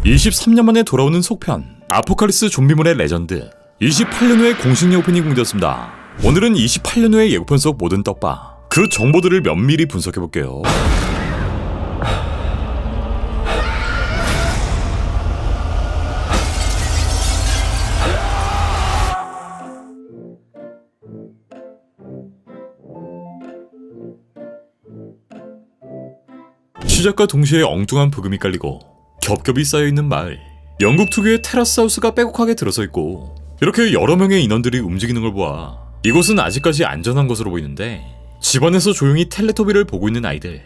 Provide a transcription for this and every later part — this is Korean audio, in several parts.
23년 만에 돌아오는 속편 아포칼립스 좀비물의 레전드. 28년 후에 공식 예고편이 공개되었습니다. 오늘은 28년 후의 예고편 속 모든 떡바, 그 정보들을 면밀히 분석해볼게요. 시작과 동시에 엉뚱한 부금이 깔리고 겹겹이 쌓여있는 마을. 영국 특유의 테라스 하우스가 빼곡하게 들어서 있고, 이렇게 여러 명의 인원들이 움직이는 걸 보아 이곳은 아직까지 안전한 것으로 보이는데, 집안에서 조용히 텔레토비를 보고 있는 아이들.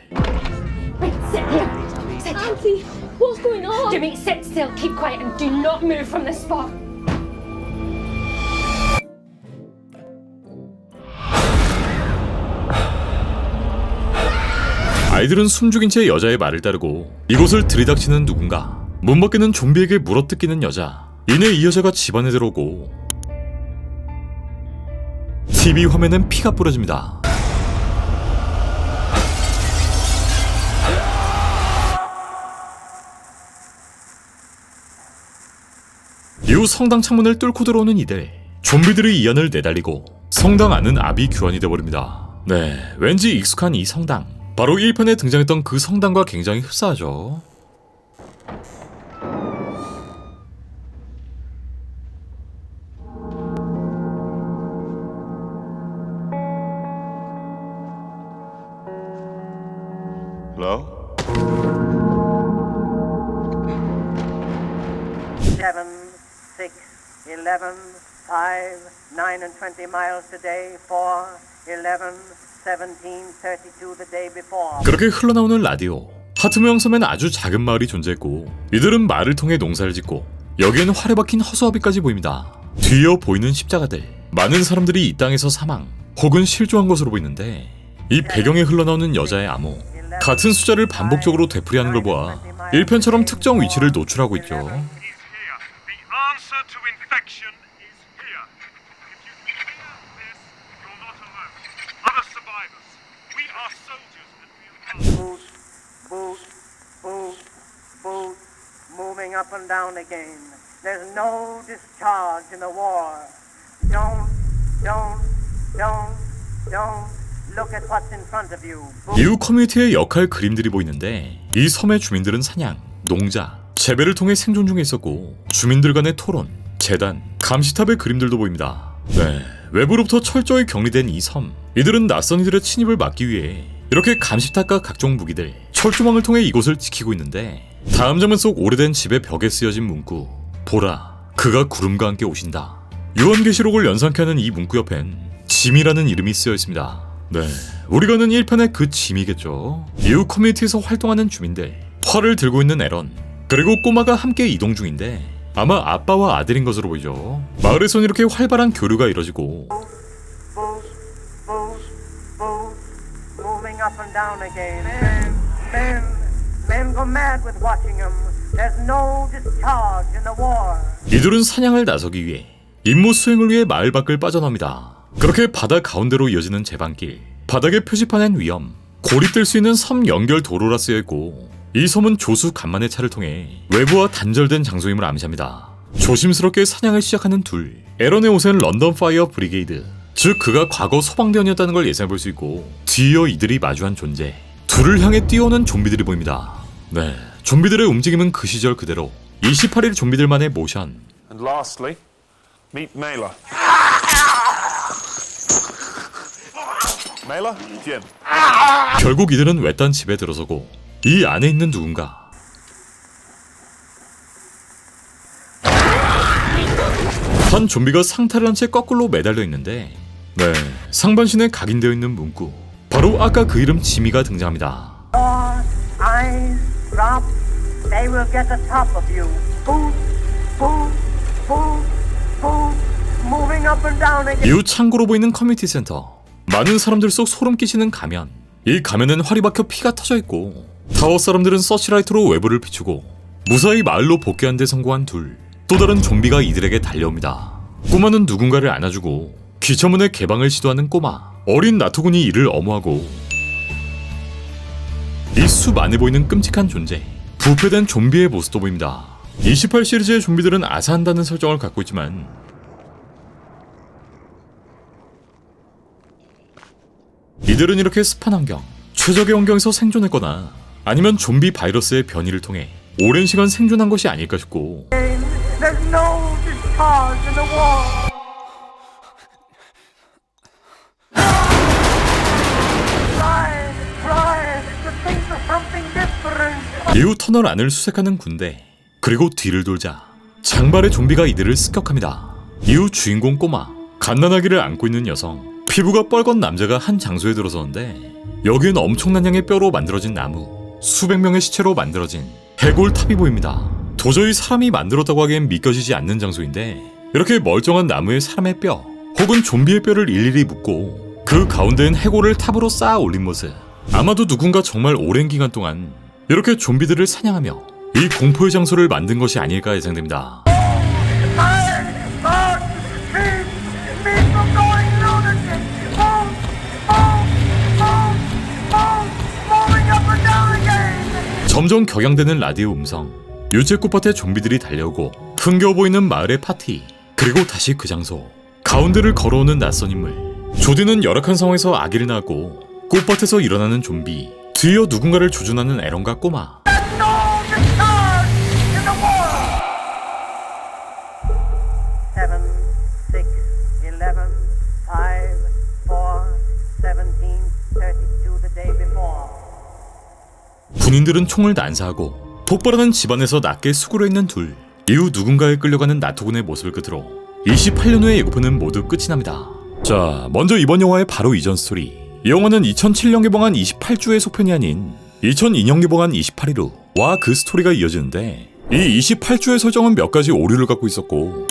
Auntie, what's going on? Jimmy, sit still, keep quiet and do not move from this spot. 아이들은 숨죽인 채 여자의 말을 따르고 이곳을 들이닥치는 누군가. 문 밖에는 좀비에게 물어뜯기는 여자. 이내 이 여자가 집안에 들어오고 TV 화면엔 피가 뿌려집니다. 이후 성당 창문을 뚫고 들어오는 이들. 좀비들이 이 안을 내달리고 성당 안은 아비 규환이 돼버립니다. 네, 왠지 익숙한 이 성당. 바로 1편에 등장했던 그 성당과 굉장히 흡사하죠. Hello? 7, 6, 11, 5, 9 and 20 miles today, 4, 11, 17, 32 the day before. 그렇게 흘러나오는 라디오. 하트 모양 섬엔 아주 작은 마을이 존재했고, 이들은 말을 통해 농사를 짓고, 여기엔 활에 박힌 허수아비까지 보입니다. 뒤이어 보이는 십자가들. 많은 사람들이 이 땅에서 사망 혹은 실종한 것으로 보이는데, 이 배경에 흘러나오는 여자의 암호, 같은 숫자를 반복적으로 되풀이하는 걸 보아 1편처럼 특정 위치를 노출하고 있죠. Moving up and down again. There's no discharge in the war. Don't look at what's in front of you. 이후 커뮤니티의 역할 그림들이 보이는데, 이 섬의 주민들은 사냥, 농자, 재배를 통해 생존 중에 있었고, 주민들 간의 토론, 재단, 감시탑의 그림들도 보입니다. 네, 외부로부터 철저히 격리된 이 섬. 이들은 낯선 이들의 침입을 막기 위해 이렇게 감시탑과 각종 무기들, 철조망을 통해 이곳을 지키고 있는데, 다음 장면 속 오래된 집의 벽에 쓰여진 문구. 보라, 그가 구름과 함께 오신다. 요한계시록을 연상케 하는 이 문구 옆엔 짐이라는 이름이 쓰여 있습니다. 네, 우리가 아는 1편의 그 짐이겠죠. 이후 커뮤니티에서 활동하는 주민들, 활을 들고 있는 에런, 그리고 꼬마가 함께 이동 중인데 아마 아빠와 아들인 것으로 보이죠. 마을에선 이렇게 활발한 교류가 이뤄지고, Moving up and down again. Men go mad with watching them. There's no discharge in the war. 이들은 사냥을 나서기 위해 임무 수행을 위해 마을 밖을 빠져나옵니다. 그렇게 바다 가운데로 이어지는 제방길. 바닥에 표지판엔 위험, 고립될 수 있는 섬 연결 도로라 쓰여있고, 이 섬은 조수 간만의 차를 통해 외부와 단절된 장소임을 암시합니다. 조심스럽게 사냥을 시작하는 둘. 에런의 옷엔 런던 파이어 브리게이드, 즉 그가 과거 소방대원이었다는 걸 예상해볼 수 있고, 뒤이어 이들이 마주한 존재. 둘을 향해 뛰어오는 좀비들이 보입니다. 네, 좀비들의 움직임은 그 시절 그대로 28일 좀비들만의 모션. And lastly, meet Mela. Mela? Jim. 결국 이들은 외딴 집에 들어서고 이 안에 있는 누군가. 한 좀비가 상탈을 한 채 거꾸로 매달려 있는데, 네, 상반신에 각인되어 있는 문구. 바로 아까 그 이름 지미가 등장합니다. Your eyes drop, they will get the top of you. Boom, boom, boom, boom, moving up and down again. 이후 창고로 보이는 커뮤니티 센터. 많은 사람들 속 소름 끼치는 가면. 이 가면엔 활이 박혀 피가 터져 있고, 타워 사람들은 서치라이트로 외부를 비추고 무사히 마을로 복귀한 데 성공한 둘. 또 다른 좀비가 이들에게 달려옵니다. 꼬마는 누군가를 안아주고 기처문의 개방을 시도하는 꼬마. 어린 나토군이 이를 엄호하고, 이 숲 안에 보이는 끔찍한 존재, 부패된 좀비의 모습도 보입니다. 28 시리즈의 좀비들은 아사한다는 설정을 갖고 있지만 이들은 이렇게 습한 환경, 최적의 환경에서 생존했거나 아니면 좀비 바이러스의 변이를 통해 오랜 시간 생존한 것이 아닐까 싶고 There's no discharge in the wall. Try to think of something different. 이후 터널 안을 수색하는 군대, 그리고 뒤를 돌자 장발의 좀비가 이들을 습격합니다. 이후 주인공 꼬마, 갓난아기를 안고 있는 여성, 피부가 뻘건 남자가 한 장소에 들어서는데 여기엔 엄청난 양의 뼈로 만들어진 나무, 수백 명의 시체로 만들어진 해골탑이 보입니다. 도저히 사람이 만들었다고 하기엔 믿겨지지 않는 장소인데 이렇게 멀쩡한 나무에 사람의 뼈 혹은 좀비의 뼈를 일일이 묶고 그 가운데엔 해골을 탑으로 쌓아 올린 모습, 아마도 누군가 정말 오랜 기간 동안 이렇게 좀비들을 사냥하며 이 공포의 장소를 만든 것이 아닐까 예상됩니다. 점점 격양되는 라디오 음성, 유채꽃밭에 좀비들이 달려오고 흥겨워 보이는 마을의 파티, 그리고 다시 그 장소, 가운데를 걸어오는 낯선 인물. 조디는 열악한 상황에서 아기를 낳았고 꽃밭에서 일어나는 좀비, 뒤이어 누군가를 조준하는 에런과 꼬마. 7, 6, 11, 5, 4, 17, 32 the day before. 군인들은 총을 난사하고 폭발하는 집안에서 낮게 수구려 있는 둘, 이후 누군가에 끌려가는 나토군의 모습을 끝으로 28년 후의 예고편은 모두 끝이 납니다. 자, 먼저 이번 영화의 바로 이전 스토리. 이 영화는 2007년 개봉한 28주의 속편이 아닌 2002년 개봉한 28일 후와 그 스토리가 이어지는데 이 28주의 설정은 몇 가지 오류를 갖고 있었고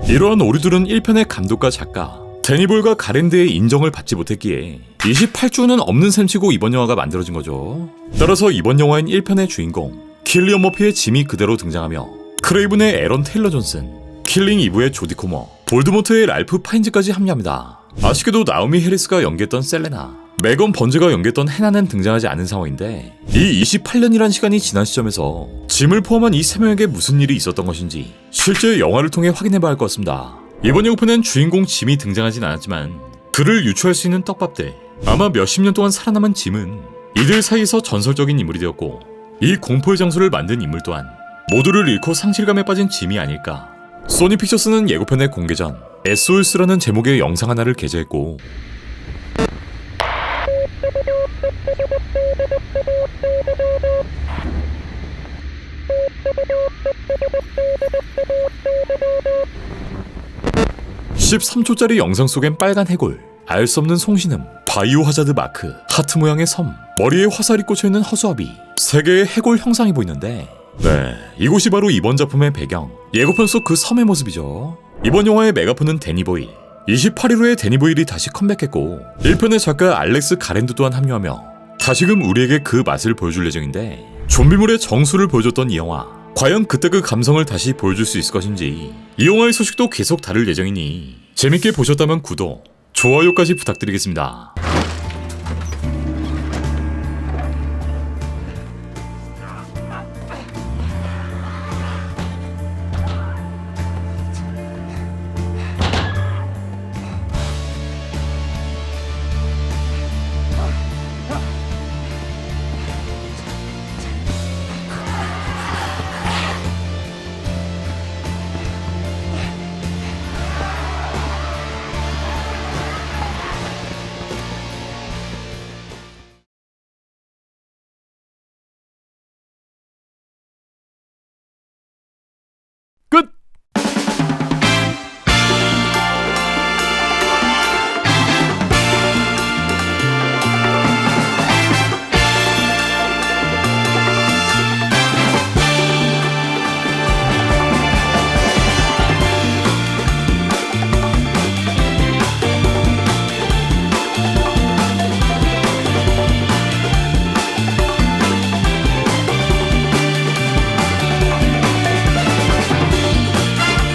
이러한 오류들은 1편의 감독과 작가 데니볼과 가랜드의 인정을 받지 못했기에 28주는 없는 셈치고 이번 영화가 만들어진 거죠. 따라서 이번 영화인 1편의 주인공 킬리언 머피의 짐이 그대로 등장하며 크레이븐의 에런 테일러 존슨, 킬링 이브의 조디 코머, 볼드모트의 랄프 파인즈까지 합류합니다. 아쉽게도 나오미 해리스가 연기했던 셀레나, 메건 번즈가 연기했던 해나는 등장하지 않은 상황인데 이 28년이란 시간이 지난 시점에서 짐을 포함한 이 3명에게 무슨 일이 있었던 것인지 실제 영화를 통해 확인해봐야 할 것 같습니다. 이번 예고편엔 주인공 짐이 등장하진 않았지만 그를 유추할 수 있는 떡밥들, 아마 몇십 년 동안 살아남은 짐은 이들 사이에서 전설적인 인물이 되었고 이 공포의 장소를 만든 인물 또한 모두를 잃고 상실감에 빠진 짐이 아닐까. 소니 픽처스는 예고편의 공개 전 SOS라는 제목의 영상 하나를 게재했고 (13초짜리) 영상 속엔 빨간 해골, 알 수 없는 송신음, 바이오 하자드 마크, 하트 모양의 섬, 머리에 화살이 꽂혀있는 허수아비, 3개의 해골 형상이 보이는데 네, 이곳이 바로 이번 작품의 배경, 예고편 속 그 섬의 모습이죠. 이번 영화의 메가폰은 데니 보일, 28일 후에 데니 보일이 다시 컴백했고 1편의 작가 알렉스 가랜드 또한 합류하며 다시금 우리에게 그 맛을 보여줄 예정인데 좀비물의 정수를 보여줬던 이 영화, 과연 그때 그 감성을 다시 보여줄 수 있을 것인지 이 영화의 소식도 계속 다룰 예정이니 재밌게 보셨다면 구독, 좋아요까지 부탁드리겠습니다.